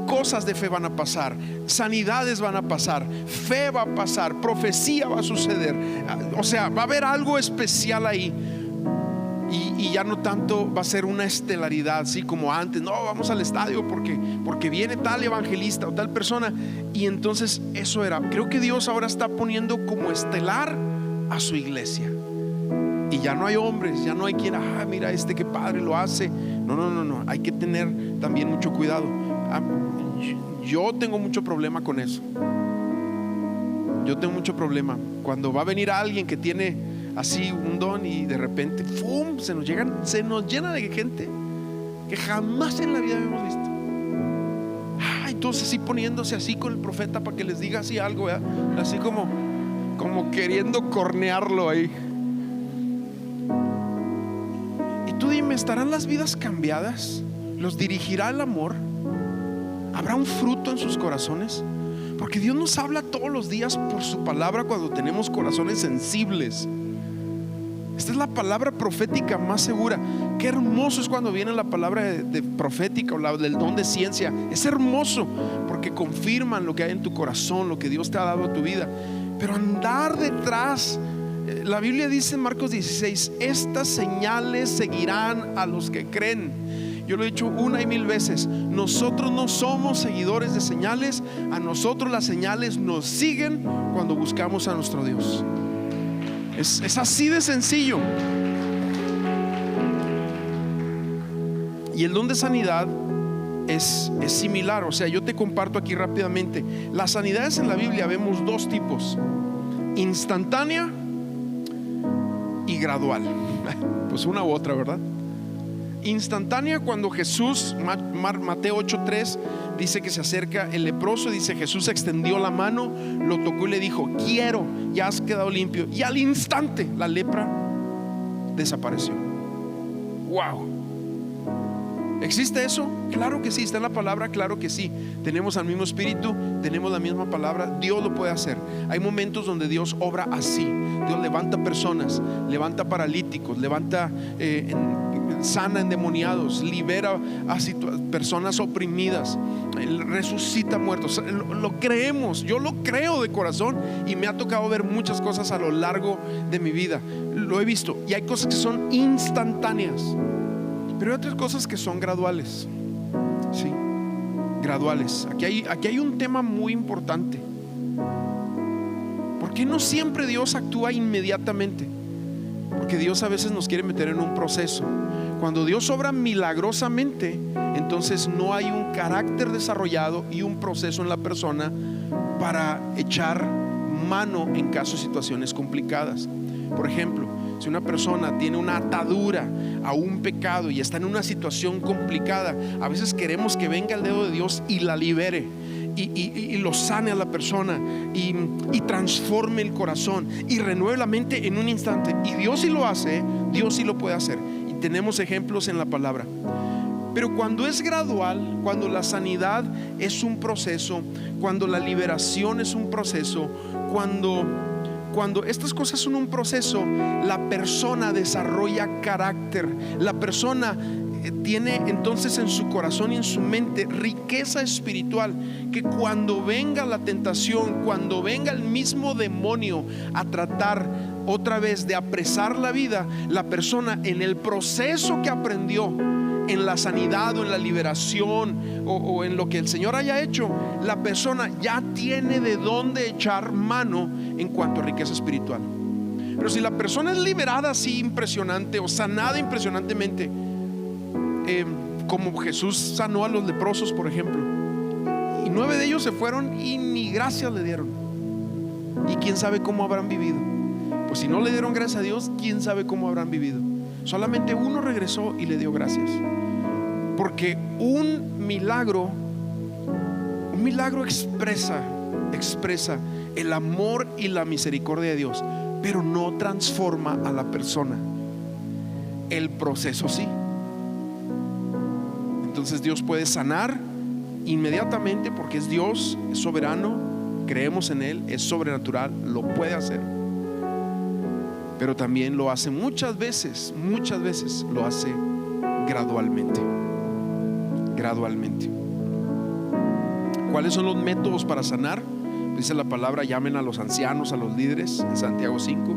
cosas de fe van a pasar, sanidades van a pasar, fe va a pasar, profecía va a suceder. O sea, va a haber algo especial ahí, y ya no tanto va a ser una estelaridad así como antes. No, vamos al estadio porque viene tal evangelista o tal persona, y entonces eso era. Creo que Dios ahora está poniendo como estelar a su iglesia, y ya no hay hombres, ya no hay quien, mira qué padre lo hace. No, hay que tener también mucho cuidado. Yo tengo mucho problema con eso. Yo tengo mucho problema cuando va a venir alguien que tiene así un don y de repente ¡fum!, se nos llena de gente que jamás en la vida habíamos visto. Entonces así poniéndose así con el profeta para que les diga así algo, ¿verdad? Así como queriendo cornearlo ahí. Y tú dime, ¿estarán las vidas cambiadas? ¿Los dirigirá el amor? ¿Habrá un fruto en sus corazones? Porque Dios nos habla todos los días por su palabra cuando tenemos corazones sensibles. Esta es la palabra profética más segura. Qué hermoso es cuando viene la palabra de profética o del don de ciencia. Es hermoso porque confirman lo que hay en tu corazón, lo que Dios te ha dado a tu vida. Pero andar detrás, la Biblia dice en Marcos 16: estas señales seguirán a los que creen. Yo lo he dicho una y mil veces, nosotros no somos seguidores de señales. A nosotros las señales nos siguen cuando buscamos a nuestro Dios. Es así de sencillo. Y el don de sanidad es similar. O sea, yo te comparto aquí rápidamente. Las sanidades en la Biblia vemos dos tipos: instantánea y gradual. Pues una u otra, ¿verdad? Instantánea, cuando Jesús, Mateo 8:3 dice que se acerca el leproso, dice: Jesús extendió la mano, lo tocó y le dijo: quiero, ya has quedado limpio. Y al instante la lepra desapareció. Wow. ¿Existe eso? Claro que sí. ¿Está en la palabra? Claro que sí. Tenemos al mismo Espíritu, tenemos la misma palabra. Dios lo puede hacer. Hay momentos donde Dios obra así. Dios levanta personas, levanta paralíticos, levanta sana endemoniados, libera a personas oprimidas, Él resucita muertos. Lo creemos, yo lo creo de corazón, y me ha tocado ver muchas cosas a lo largo de mi vida. Lo he visto, y hay cosas que son instantáneas, pero hay otras cosas que son graduales. Sí, graduales. Aquí hay un tema muy importante. ¿Por qué no siempre Dios actúa inmediatamente? Porque Dios a veces nos quiere meter en un proceso. Cuando Dios obra milagrosamente, entonces no hay un carácter desarrollado y un proceso en la persona para echar mano en caso de situaciones complicadas. Por ejemplo, si una persona tiene una atadura a un pecado y está en una situación complicada, a veces queremos que venga el dedo de Dios y la libere, y lo sane a la persona, y transforme el corazón y renueve la mente en un instante. Y Dios sí lo hace, Dios sí lo puede hacer, y tenemos ejemplos en la palabra. Pero cuando es gradual, cuando la sanidad es un proceso, cuando la liberación es un proceso, cuando estas cosas son un proceso, la persona desarrolla carácter. La persona tiene entonces en su corazón y en su mente riqueza espiritual, que cuando venga la tentación, cuando venga el mismo demonio a tratar otra vez de apresar la vida, la persona, en el proceso que aprendió, en la sanidad o en la liberación o en lo que el Señor haya hecho, la persona ya tiene de dónde echar mano en cuanto a riqueza espiritual. Pero si la persona es liberada así impresionante, o sanada impresionantemente, como Jesús sanó a los leprosos, por ejemplo, y 9 de ellos se fueron y ni gracias le dieron, y quién sabe cómo habrán vivido. Pues si no le dieron gracias a Dios, quién sabe cómo habrán vivido. Solamente uno regresó y le dio gracias, porque un milagro expresa el amor y la misericordia de Dios, pero no transforma a la persona. El proceso sí. Entonces Dios puede sanar inmediatamente, porque es Dios, es soberano, creemos en Él, es sobrenatural, lo puede hacer. Pero también lo hace muchas veces lo hace gradualmente. ¿Cuáles son los métodos para sanar? Dice la palabra: llamen a los ancianos, a los líderes, en Santiago 5.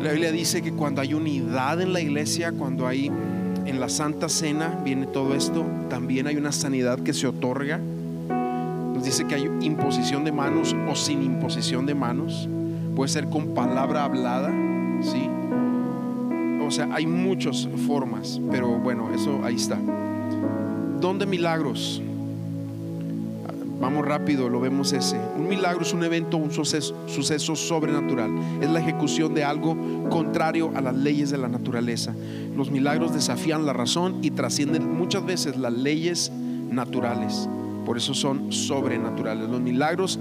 La Biblia dice que cuando hay unidad en la iglesia, cuando hay en la Santa Cena, viene todo esto. También hay una sanidad que se otorga. Nos dice que hay imposición de manos o sin imposición de manos. Puede ser con palabra hablada, ¿sí? O sea, hay muchas formas, pero bueno, eso ahí está. ¿Dónde milagros? Vamos rápido, lo vemos ese. Un milagro es un evento, un suceso sobrenatural. Es la ejecución de algo contrario a las leyes de la naturaleza. Los milagros desafían la razón y trascienden muchas veces las leyes naturales. Por eso son sobrenaturales. Los milagros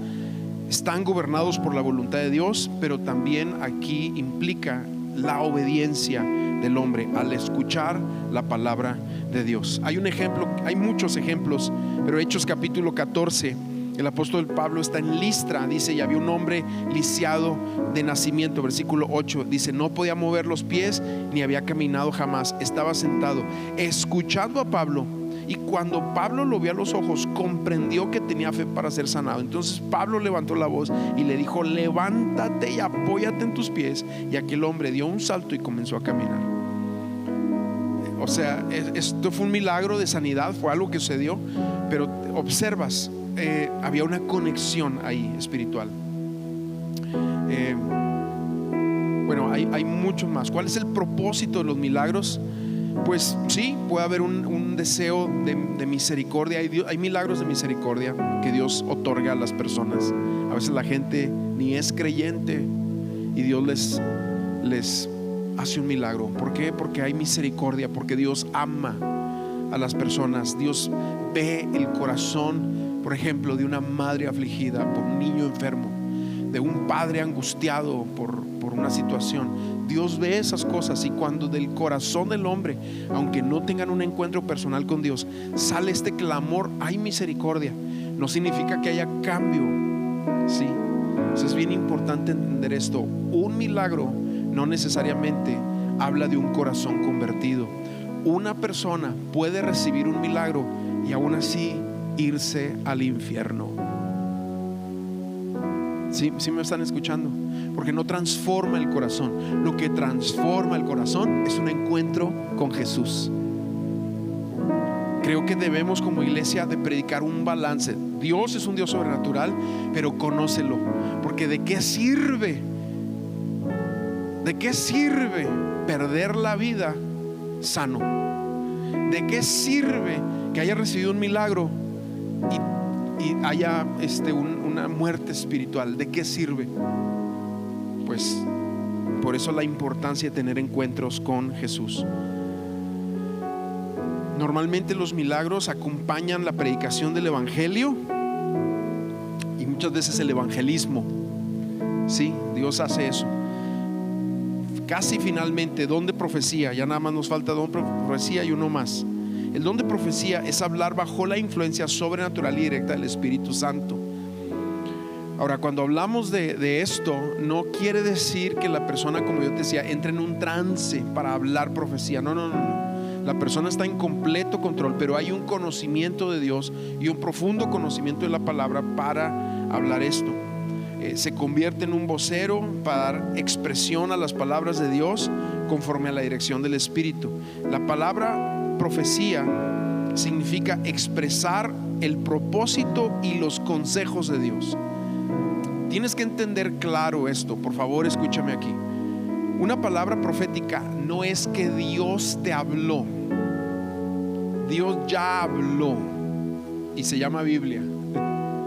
están gobernados por la voluntad de Dios, pero también aquí implica la obediencia del hombre al escuchar la palabra de Dios. Hay un ejemplo, hay muchos ejemplos, pero Hechos capítulo 14, el apóstol Pablo está en Listra, dice, y había un hombre lisiado de nacimiento. Versículo 8 dice: no podía mover los pies ni había caminado jamás, estaba sentado escuchando a Pablo. Y cuando Pablo lo vio a los ojos, comprendió que tenía fe para ser sanado. Entonces Pablo levantó la voz y le dijo: levántate y apóyate en tus pies. Y aquel hombre dio un salto y comenzó a caminar. O sea, esto fue un milagro de sanidad, fue algo que sucedió. Pero observas, había una conexión ahí espiritual. Bueno, hay mucho más. ¿Cuál es el propósito de los milagros? Pues sí, puede haber un deseo de misericordia. Hay milagros de misericordia que Dios otorga a las personas. A veces la gente ni es creyente y Dios les hace un milagro. ¿Por qué? Porque hay misericordia, porque Dios ama a las personas. Dios ve el corazón, por ejemplo, de una madre afligida por un niño enfermo, de un padre angustiado por una situación. Dios ve esas cosas, y cuando del corazón del hombre, aunque no tengan un encuentro personal con Dios, sale este clamor: hay misericordia, no significa que haya cambio, ¿sí? Entonces es bien importante entender esto. Un milagro no necesariamente habla de un corazón convertido. Una persona puede recibir un milagro y aún así irse al infierno. ¿Sí me están escuchando? Porque no transforma el corazón. Lo que transforma el corazón es un encuentro con Jesús. Creo que debemos como iglesia de predicar un balance. Dios es un Dios sobrenatural, pero conócelo. Porque ¿de qué sirve? ¿De qué sirve perder la vida sano? ¿De qué sirve que haya recibido un milagro y haya una muerte espiritual? ¿De qué sirve? Pues por eso la importancia de tener encuentros con Jesús. Normalmente los milagros acompañan la predicación del evangelio y muchas veces el evangelismo. Sí, Dios hace eso. Casi finalmente, don de profecía, ya nada más nos falta don de profecía y uno más. El don de profecía es hablar bajo la influencia sobrenatural y directa del Espíritu Santo. Ahora, cuando hablamos de esto, no quiere decir que la persona, como yo te decía, entre en un trance para hablar profecía. No. La persona está en completo control, pero hay un conocimiento de Dios y un profundo conocimiento de la palabra para hablar esto. Se convierte en un vocero para dar expresión a las palabras de Dios conforme a la dirección del Espíritu. La palabra profecía significa expresar el propósito y los consejos de Dios. Tienes que entender claro esto, por favor, escúchame aquí. Una palabra profética no es que Dios te habló. Dios ya habló y se llama Biblia.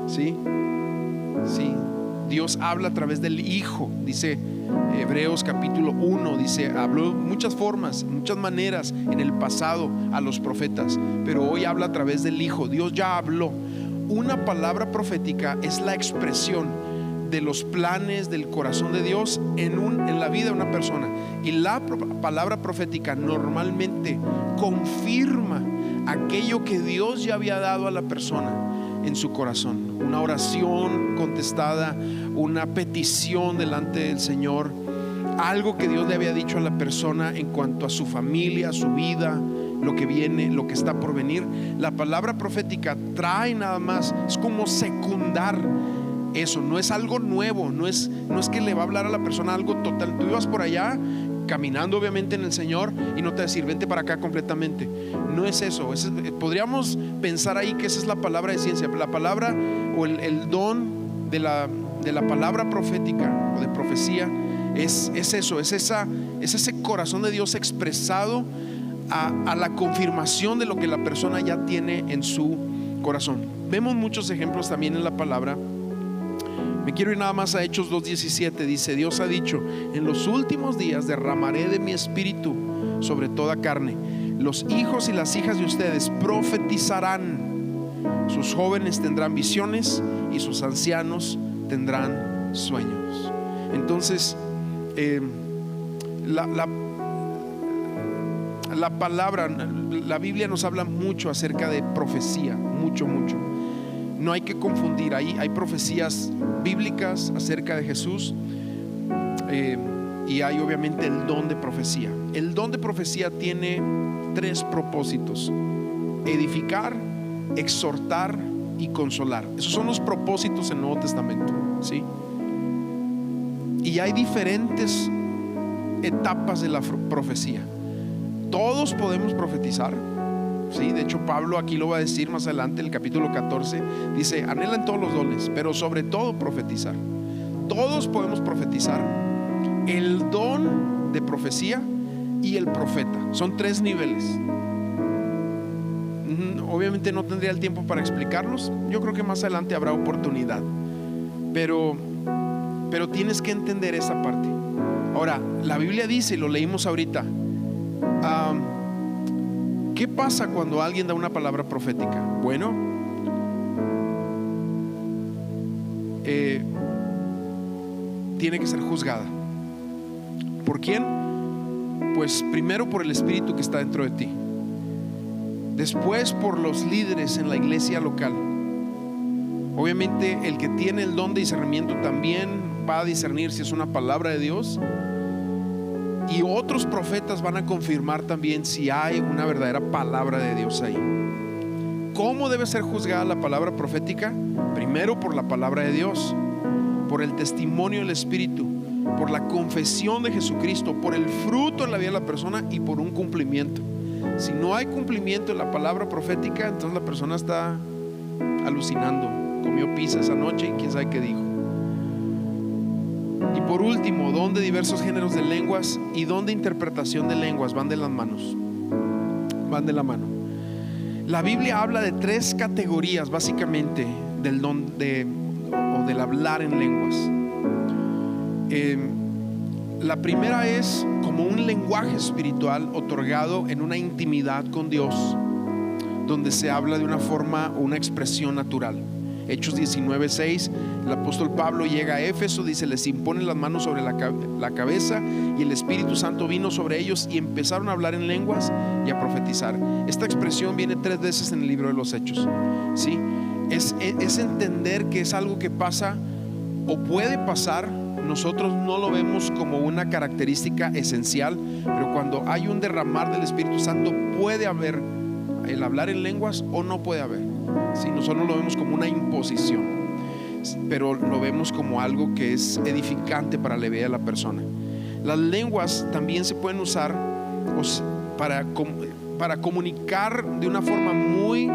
¿Sí? Sí. Dios habla a través del Hijo, dice Hebreos capítulo 1, dice, habló muchas formas, muchas maneras en el pasado a los profetas, pero hoy habla a través del Hijo. Dios ya habló. Una palabra profética es la expresión de los planes del corazón de Dios en la vida de una persona. Y la palabra profética normalmente confirma aquello que Dios ya había dado a la persona en su corazón. Una oración contestada, una petición delante del Señor, algo que Dios le había dicho a la persona en cuanto a su familia, su vida, lo que viene, lo que está por venir. La palabra profética trae nada más, es como secundar eso, no es algo nuevo, no es que le va a hablar a la persona algo total. Tú ibas por allá caminando obviamente en el Señor y no te va a decir vente para acá completamente. No es eso. Podríamos pensar ahí que esa es la palabra de ciencia. La palabra o el don de la palabra profética o de profecía es eso, es ese corazón de Dios expresado a la confirmación de lo que la persona ya tiene en su corazón. Vemos muchos ejemplos también en la palabra. Me quiero ir nada más a Hechos 2:17. Dice: Dios ha dicho, en los últimos días derramaré de mi espíritu sobre toda carne. Los hijos y las hijas de ustedes profetizarán. Sus jóvenes tendrán visiones y sus ancianos tendrán sueños. Entonces la palabra, la Biblia nos habla mucho acerca de profecía, mucho. No hay que confundir, hay profecías bíblicas acerca de Jesús y hay obviamente el don de profecía. El don de profecía tiene 3 propósitos: edificar, exhortar y consolar. Esos son los propósitos en el Nuevo Testamento, ¿sí? Y hay diferentes etapas de la profecía. Todos podemos profetizar. Sí, de hecho Pablo aquí lo va a decir más adelante, en el capítulo 14 dice: anhelan todos los dones, pero sobre todo profetizar. Todos podemos profetizar. El don de profecía y el profeta son 3 niveles. Obviamente no tendría el tiempo para explicarlos. Yo creo que más adelante habrá oportunidad, pero tienes que entender esa parte. Ahora, la Biblia dice, y lo leímos ahorita, ¿qué pasa cuando alguien da una palabra profética? Bueno, tiene que ser juzgada. ¿Por quién? Pues primero por el Espíritu que está dentro de ti, después por los líderes en la iglesia local. Obviamente el que tiene el don de discernimiento también va a discernir si es una palabra de Dios. y otros profetas van a confirmar también si hay una verdadera palabra de Dios ahí. ¿Cómo debe ser juzgada la palabra profética? Primero por la palabra de Dios, por el testimonio del Espíritu, por la confesión de Jesucristo, por el fruto en la vida de la persona y por un cumplimiento. Si no hay cumplimiento en la palabra profética, entonces la persona está alucinando, comió pizza esa noche y quién sabe qué dijo. Y por último, don de diversos géneros de lenguas y don de interpretación de lenguas van de las manos, van de la mano. La Biblia habla de 3 categorías básicamente del don o del hablar en lenguas. La primera es como un lenguaje espiritual otorgado en una intimidad con Dios, donde se habla de una forma o una expresión natural. Hechos 19:6, el apóstol Pablo llega a Éfeso, dice: les imponen las manos sobre la cabeza y el Espíritu Santo vino sobre ellos y empezaron a hablar en lenguas y a profetizar. Esta expresión viene 3 veces en el libro de los Hechos, ¿sí? Es entender que es algo que pasa o puede pasar. Nosotros no lo vemos como una característica esencial, pero cuando hay un derramar del Espíritu Santo puede haber el hablar en lenguas o no puede haber. Si nosotros lo vemos como una imposición, pero lo vemos como algo que es edificante para la vida de la persona. Las lenguas también se pueden usar para comunicar de una forma muy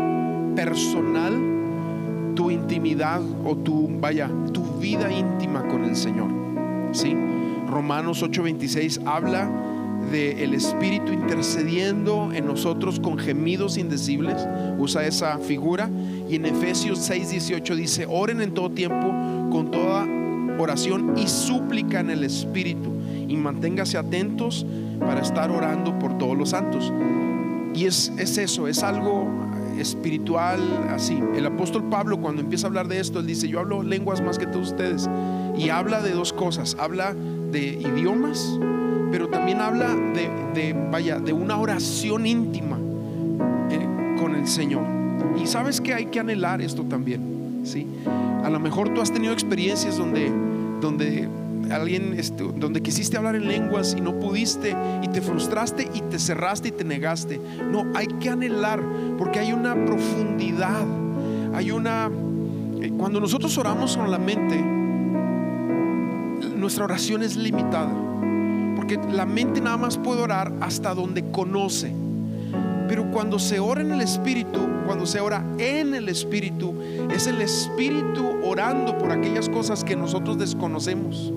personal tu intimidad o tu vida íntima con el Señor, ¿sí? Romanos 8:26 habla del Espíritu intercediendo en nosotros con gemidos indecibles, usa esa figura. Y en Efesios 6:18 dice: oren en todo tiempo con toda oración y súplica en el Espíritu, y manténgase atentos para estar orando por todos los santos. Y es eso, es algo espiritual así. El apóstol Pablo, cuando empieza a hablar de esto, él dice: yo hablo lenguas más que todos ustedes. Y habla de 2 cosas: habla de idiomas, pero también habla de una oración íntima con el Señor. Y sabes que hay que anhelar esto también, ¿sí? A lo mejor tú has tenido experiencias donde quisiste hablar en lenguas y no pudiste, y te frustraste y te cerraste y te negaste. No, hay que anhelar, porque hay una profundidad, cuando nosotros oramos con la mente, nuestra oración es limitada, porque la mente nada más puede orar hasta donde conoce. Pero cuando se ora en el Espíritu, es el Espíritu orando por aquellas cosas que nosotros desconocemos.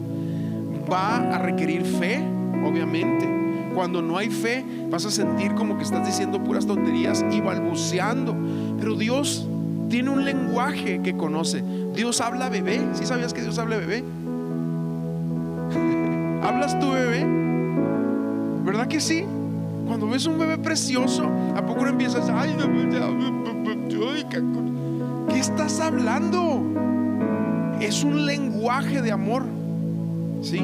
Va a requerir fe, obviamente. Cuando no hay fe, vas a sentir como que estás diciendo puras tonterías y balbuceando. Pero Dios tiene un lenguaje que conoce. Dios habla bebé. ¿Sí sabías que Dios habla bebé? ¿Hablas tú bebé? ¿Verdad que sí? Cuando ves un bebé precioso, ¿a poco no empiezas? Ay, ¿qué estás hablando? Es un lenguaje de amor, ¿sí?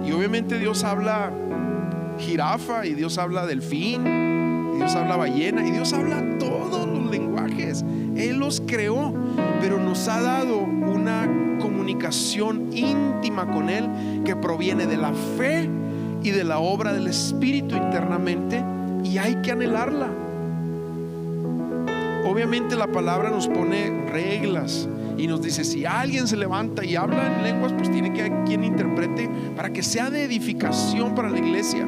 Y obviamente Dios habla jirafa, y Dios habla delfín, y Dios habla ballena, y Dios habla todos los lenguajes. Él los creó, pero nos ha dado una comunicación íntima con Él que proviene de la fe y de la obra del Espíritu internamente, y hay que anhelarla. Obviamente la palabra nos pone reglas y nos dice: si alguien se levanta y habla en lenguas, pues tiene que haber quien interprete para que sea de edificación para la iglesia.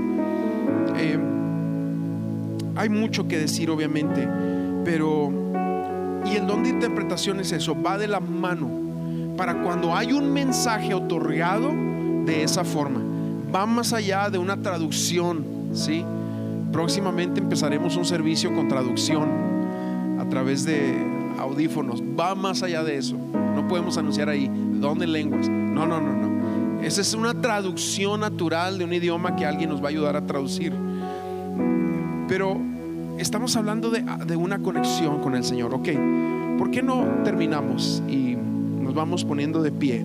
Hay mucho que decir, obviamente, pero y el don de interpretación es eso, va de la mano para cuando hay un mensaje otorgado de esa forma. Va más allá de una traducción, ¿sí? Próximamente empezaremos un servicio con traducción a través de audífonos. Va más allá de eso. No podemos anunciar ahí don de lenguas. No. Esa es una traducción natural de un idioma que alguien nos va a ayudar a traducir. Pero estamos hablando de una conexión con el Señor. Ok, ¿por qué no terminamos y nos vamos poniendo de pie?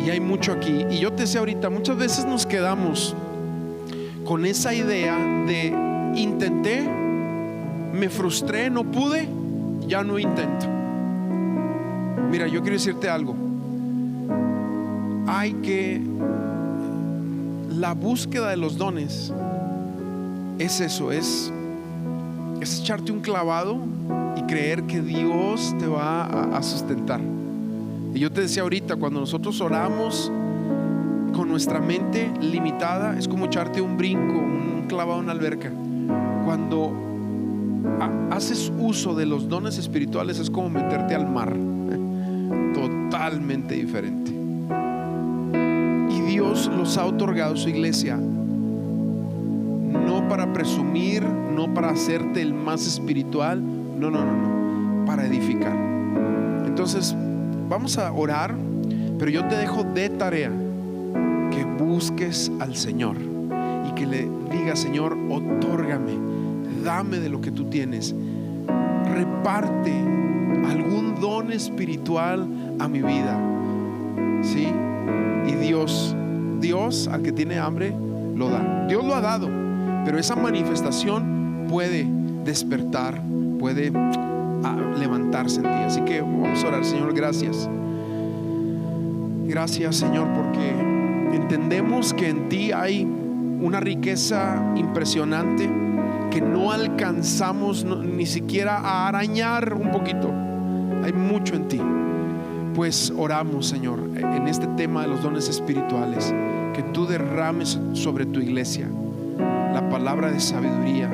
Y hay mucho aquí, y yo te sé ahorita, muchas veces nos quedamos con esa idea de intenté, me frustré, no pude, ya no intento. Mira, yo quiero decirte algo. La búsqueda de los dones es eso, es echarte un clavado y creer que Dios te va a sustentar. Y yo te decía ahorita, cuando nosotros oramos con nuestra mente limitada, es como echarte un brinco, un clavado en una alberca. Cuando haces uso de los dones espirituales, es como meterte al mar. Totalmente diferente. Y Dios los ha otorgado a su iglesia, no para presumir, no para hacerte el más espiritual, no, para edificar. Entonces vamos a orar, pero yo te dejo de tarea que busques al Señor y que le digas: Señor, otórgame, dame de lo que tú tienes, reparte algún don espiritual a mi vida, ¿sí? Y Dios al que tiene hambre lo da. Dios lo ha dado, pero esa manifestación puede despertar, puede levantarse en ti. Así que vamos a orar. Señor, gracias. Gracias, Señor, porque entendemos que en ti hay una riqueza impresionante que no alcanzamos ni siquiera a arañar un poquito. Hay mucho en ti. Pues oramos, Señor, en este tema de los dones espirituales, que tú derrames sobre tu iglesia la palabra de sabiduría,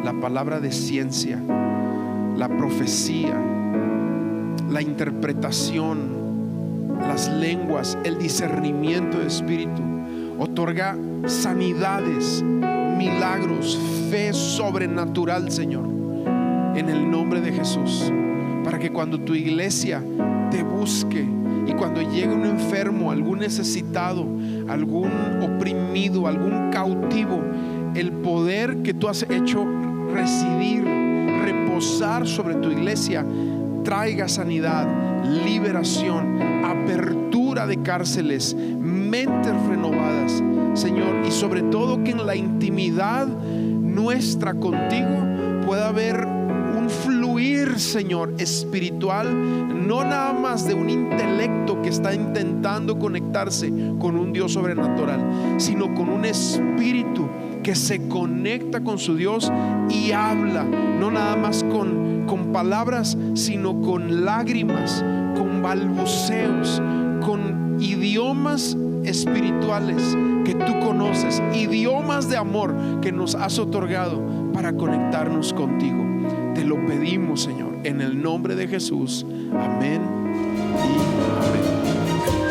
la palabra de ciencia, la profecía, la interpretación, las lenguas, el discernimiento de espíritu. Otorga sanidades, milagros, fe sobrenatural, Señor, en el nombre de Jesús, para que cuando tu iglesia te busque y cuando llegue un enfermo, algún necesitado, algún oprimido, algún cautivo, el poder que tú has hecho residir, reposar sobre tu iglesia, traiga sanidad, liberación, apertura de cárceles, mentes renovadas, Señor, y sobre todo que en la intimidad nuestra contigo pueda haber un fluir, Señor, espiritual, no nada más de un intelecto que está intentando conectarse con un Dios sobrenatural, sino con un espíritu que se conecta con su Dios y habla, no nada más con palabras, sino con lágrimas, con balbuceos, con idiomas espirituales que tú conoces, idiomas de amor que nos has otorgado para conectarnos contigo. Te lo pedimos, Señor, en el nombre de Jesús. Amén y amén.